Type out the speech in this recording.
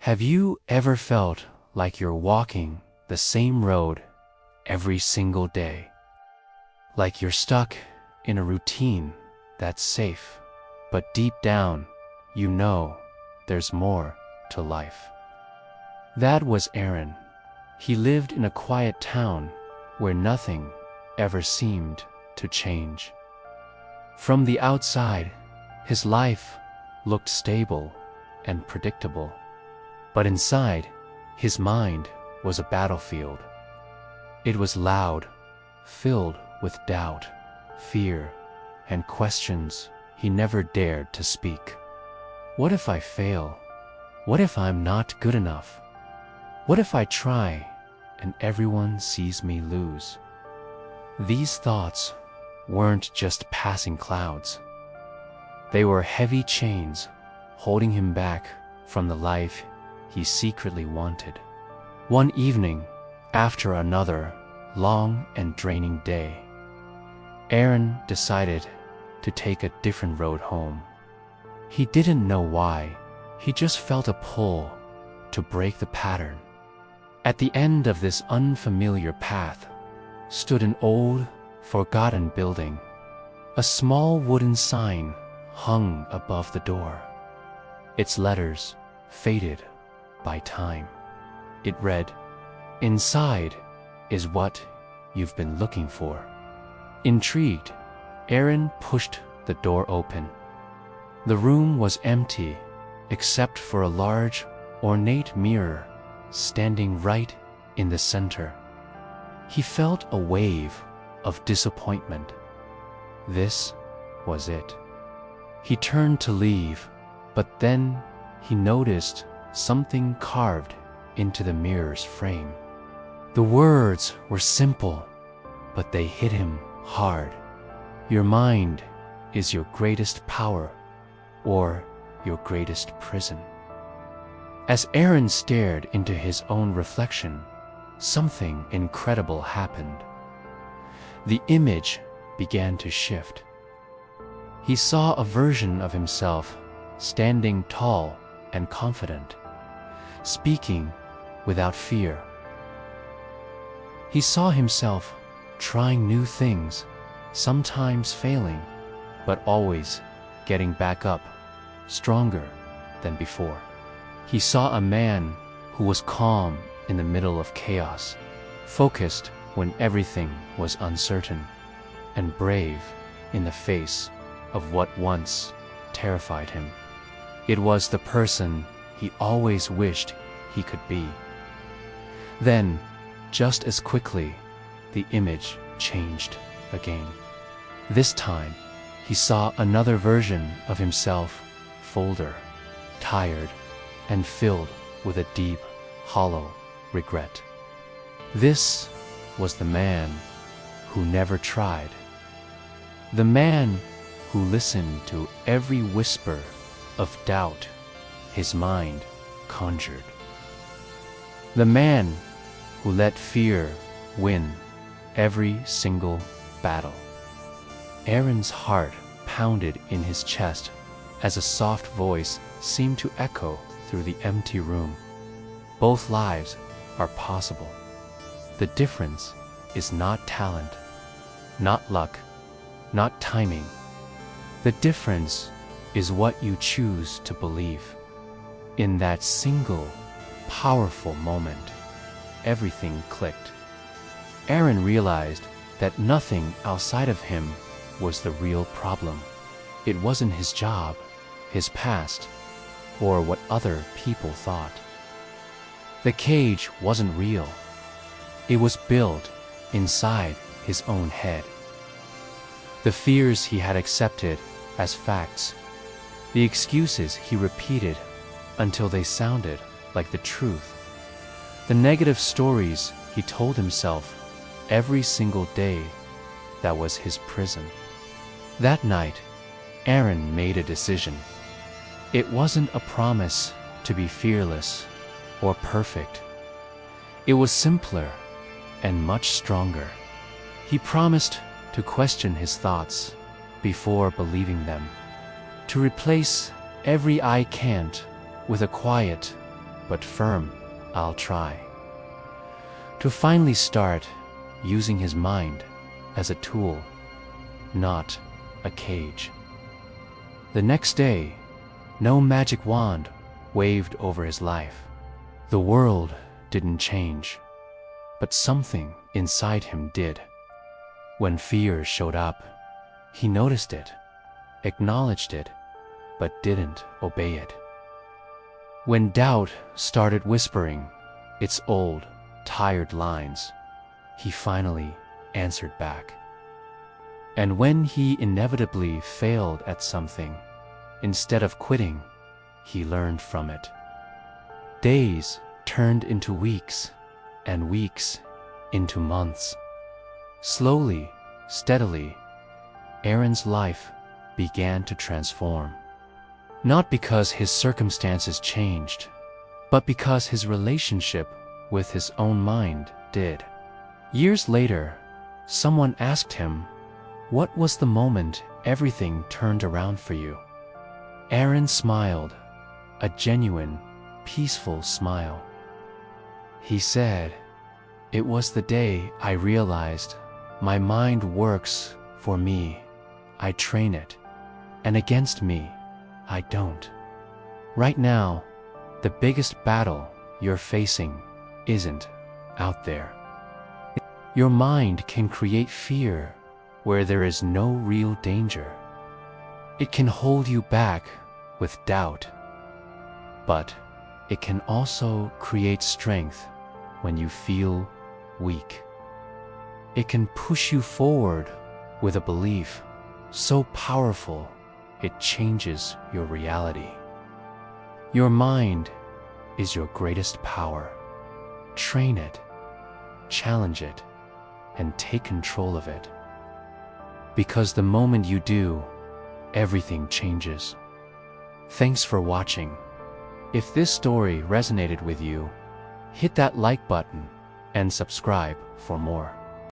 Have you ever felt like you're walking the same road every single day? Like you're stuck in a routine that's safe, but deep down, you know there's more to life. That was Aaron. He lived in a quiet town where nothing ever seemed to change. From the outside, his life looked stable and predictable. But inside, his mind was a battlefield. It was loud, filled with doubt, fear, and questions he never dared to speak. What if I fail? What if I'm not good enough? What if I try and everyone sees me lose? These thoughts weren't just passing clouds. They were heavy chains holding him back from the life he secretly wanted. One evening, after another long and draining day, Aaron decided to take a different road home. He didn't know why, he just felt a pull to break the pattern. At the end of this unfamiliar path stood an old, forgotten building. A small wooden sign hung above the door. Its letters faded by time. It read, "Inside is what you've been looking for." Intrigued, Aaron pushed the door open. The room was empty, except for a large, ornate mirror standing right in the center. He felt a wave of disappointment. This was it. He turned to leave, but then he noticed something carved into the mirror's frame. The words were simple, but they hit him hard. Your mind is your greatest power or your greatest prison. As Aaron stared into his own reflection, something incredible happened. The image began to shift. He saw a version of himself standing tall and confident, speaking without fear. He saw himself trying new things, sometimes failing, but always getting back up, stronger than before. He saw a man who was calm in the middle of chaos, focused when everything was uncertain, and brave in the face of what once terrified him. It was the person he always wished he could be. Then, just as quickly, the image changed again. This time, he saw another version of himself, older, tired, and filled with a deep, hollow regret. This was the man who never tried. The man who listened to every whisper of doubt his mind conjured. The man who let fear win every single battle. Aaron's heart pounded in his chest as a soft voice seemed to echo through the empty room. Both lives are possible. The difference is not talent, not luck, not timing. The difference is what you choose to believe. In that single, powerful moment, everything clicked. Aaron realized that nothing outside of him was the real problem. It wasn't his job, his past, or what other people thought. The cage wasn't real. It was built inside his own head. The fears he had accepted as facts, the excuses he repeated until they sounded like the truth, the negative stories he told himself every single day, that was his prison. That night, Aaron made a decision. It wasn't a promise to be fearless or perfect. It was simpler and much stronger. He promised to question his thoughts before believing them, to replace every "I can't" with a quiet but firm, I'll try. To finally start using his mind as a tool, not a cage. The next day, no magic wand waved over his life. The world didn't change, but something inside him did. When fear showed up, he noticed it, acknowledged it, but didn't obey it. When doubt started whispering its old, tired lines, he finally answered back. And when he inevitably failed at something, instead of quitting, he learned from it. Days turned into weeks, and weeks into months. Slowly, steadily, Aaron's life began to transform. Not because his circumstances changed, but because his relationship with his own mind did. Years later, someone asked him, "What was the moment everything turned around for you?" Aaron smiled, a genuine, peaceful smile. He said, "It was the day I realized my mind works for me, I train it, and against me, I don't." Right now, the biggest battle you're facing isn't out there. Your mind can create fear where there is no real danger. It can hold you back with doubt, but it can also create strength when you feel weak. It can push you forward with a belief so powerful it changes your reality. Your mind is your greatest power. Train it, challenge it, and take control of it. Because the moment you do, everything changes. Thanks for watching. If this story resonated with you, hit that like button and subscribe for more.